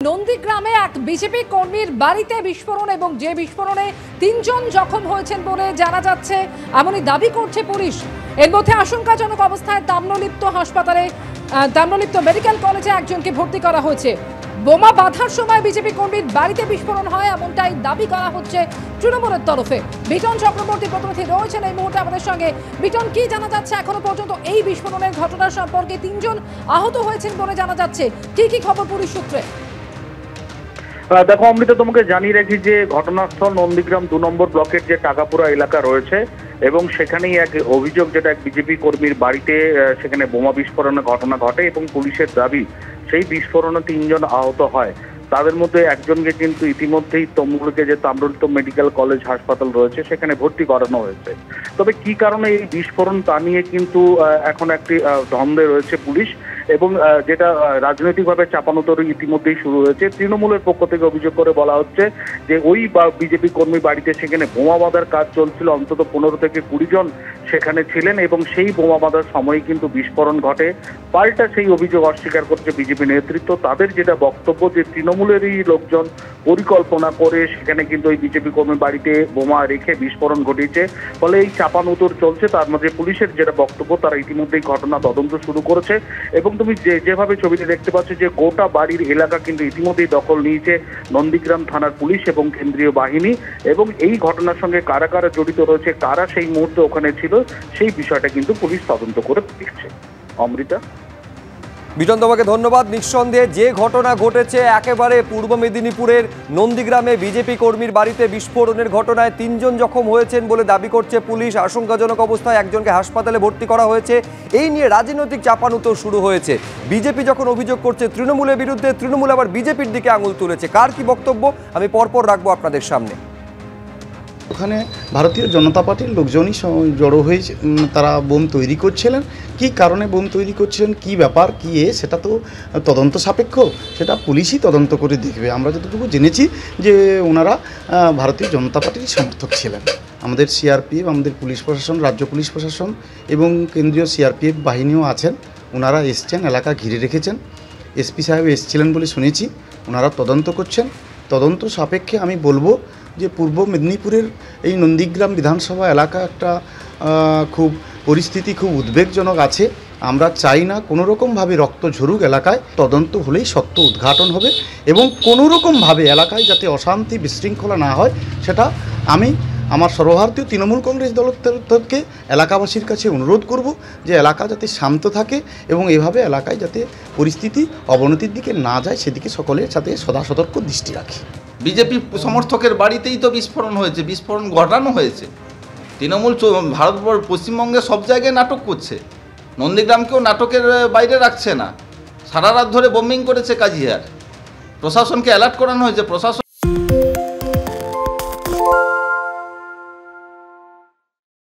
নন্দীগ্রামে এক বিজেপি কর্মীর বাড়িতে বিস্ফোরণ এবং যে বিস্ফোরণে ৩ জন জখম হয়েছেন বলে জানা যাচ্ছে, এমনই দাবি করছে পুলিশ। এর মধ্যে আশঙ্কাজনক অবস্থায় তাম্রলিপ্ত মেডিকেল কলেজে একজনকে ভর্তি করা হয়েছে। বোমা বাঁধার সময় বিজেপি কর্মীর বাড়িতে বিস্ফোরণ হয় এমনটাই দাবি করা হচ্ছে তৃণমূলের তরফে। বিটন চক্রবর্তী প্রতিনিধি রয়েছেন এই মুহূর্তে আমাদের সঙ্গে। বিটন, কি জানা যাচ্ছে এখনো পর্যন্ত এই বিস্ফোরণের ঘটনা সম্পর্কে? ৩ জন আহত হয়েছেন বলে জানা যাচ্ছে, কি খবর পুলিশ সূত্রে? দেখো অমৃতা, তোমাকে জানিয়ে রাখি যে ঘটনাস্থল নন্দীগ্রাম ২ নম্বর ব্লকের যে টাকাপুরা এলাকা রয়েছে এবং সেখানেই এক অভিযোগ, যেটা এক বিজেপি কর্মীর বাড়িতে সেখানে বোমা বিস্ফোরণের ঘটনা ঘটে এবং পুলিশের দাবি সেই বিস্ফোরণে ৩ জন আহত হয়। তাদের মধ্যে একজনকে কিন্তু ইতিমধ্যেই তমলুকে যে তাম্রলিপ্ত মেডিকেল কলেজ হাসপাতাল রয়েছে সেখানে ভর্তি করানো হয়েছে। তবে কি কারণে এই বিস্ফোরণ তা নিয়ে কিন্তু এখন একটি দ্বন্দ্বে রয়েছে পুলিশ, এবং যেটা রাজনৈতিকভাবে চাপানোতর ইতিমধ্যেই শুরু হয়েছে। তৃণমূলের পক্ষ থেকে অভিযোগ করে বলা হচ্ছে যে ওই বিজেপি কর্মী বাড়িতে সেখানে বোমা বাঁধার কাজ চলছিল, অন্তত ১৫ থেকে ২০ জন সেখানে ছিলেন এবং সেই বোমা বাঁধার সময় কিন্তু বিস্ফোরণ ঘটে। পাল্টা সেই অভিযোগ অস্বীকার করছে বিজেপি নেতৃত্ব। তাদের যেটা বক্তব্য যে তৃণমূলেরই লোকজন পরিকল্পনা করে সেখানে কিন্তু ওই বিজেপি কর্মী বাড়িতে বোমা রেখে বিস্ফোরণ ঘটিয়েছে, ফলে এই চাপানোতর চলছে। তার মধ্যে পুলিশের যেটা বক্তব্য, তারা ইতিমধ্যেই ঘটনা তদন্ত শুরু করেছে এবং তুমি যেভাবে ছবিতে দেখতে পাচ্ছ যে গোটা বাড়ির এলাকা কিন্তু ইতিমধ্যেই দখল নিয়েছে নন্দীগ্রাম থানার পুলিশ এবং কেন্দ্রীয় বাহিনী, এবং এই ঘটনার সঙ্গে কারা কারা জড়িত রয়েছে, কারা সেই মুহূর্তে ওখানে ছিল, সেই বিষয়টা কিন্তু পুলিশ তদন্ত করে দেখছে। অমৃতা। বিটন, তোমাকে ধন্যবাদ। নিঃসন্দেহে যে ঘটনা ঘটেছে একেবারে পূর্ব মেদিনীপুরের নন্দীগ্রামে বিজেপি কর্মীর বাড়িতে বিস্ফোরণের ঘটনায় ৩ জন জখম হয়েছেন বলে দাবি করছে পুলিশ। আশঙ্কাজনক অবস্থায় একজনকে হাসপাতালে ভর্তি করা হয়েছে। এই নিয়ে রাজনৈতিক চাপানুতোর শুরু হয়েছে। বিজেপি যখন অভিযোগ করছে তৃণমূলের বিরুদ্ধে, তৃণমূল আবার বিজেপির দিকে আঙুল তুলেছে। কার কি বক্তব্য আমি পরপর রাখবো আপনাদের সামনে। ওখানে ভারতীয় জনতা পার্টির লোকজনই জড়ো হয়ে তারা বোম তৈরি করছিলেন। কি কারণে বোম তৈরি করছিলেন, কি ব্যাপার, কি সেটা তো তদন্ত সাপেক্ষ, সেটা পুলিশই তদন্ত করে দেখবে। আমরা যতটুকু জেনেছি যে ওনারা ভারতীয় জনতা পার্টির সমর্থক ছিলেন। আমাদের সিআরপিএফ, আমাদের পুলিশ প্রশাসন, রাজ্য পুলিশ প্রশাসন এবং কেন্দ্রীয় সিআরপিএফ বাহিনীও আছেন। ওনারা এসছেন, এলাকা ঘিরে রেখেছেন। এসপি সাহেব এসছিলেন বলে শুনেছি। ওনারা তদন্ত করছেন। তদন্ত সাপেক্ষে আমি বলবো যে পূর্ব মেদিনীপুরের এই নন্দীগ্রাম বিধানসভা এলাকা একটা পরিস্থিতি খুব উদ্বেগজনক আছে। আমরা চাই না কোনোরকমভাবে রক্ত ঝরুক এলাকায়। তদন্ত হলেই সত্য উদ্ঘাটন হবে এবং কোনোরকমভাবে এলাকায় যাতে অশান্তি বিশৃঙ্খলা না হয়, সেটা আমি আমার সর্বভারতীয় তৃণমূল কংগ্রেস দলের থেকে এলাকাবাসীর কাছে অনুরোধ করব যে এলাকা যাতে শান্ত থাকে এবং এভাবে এলাকায় যাতে পরিস্থিতি অবনতির দিকে না যায়, সেদিকে সকলের সাথে সদা সতর্ক দৃষ্টি রাখি। বিজেপি সমর্থকের বাড়িতেই তো বিস্ফোরণ হয়েছে, বিস্ফোরণ ঘটানো হয়েছে। তৃণমূল ভারতবর্ষ পশ্চিমবঙ্গে সব জায়গায় নাটক করছে, নন্দীগ্রামকেও নাটকের বাইরে রাখছে না। সারা রাত ধরে বোম্বিং করেছে কাজিয়ার। প্রশাসনকে অ্যালার্ট করানো হয়েছে। প্রশাসন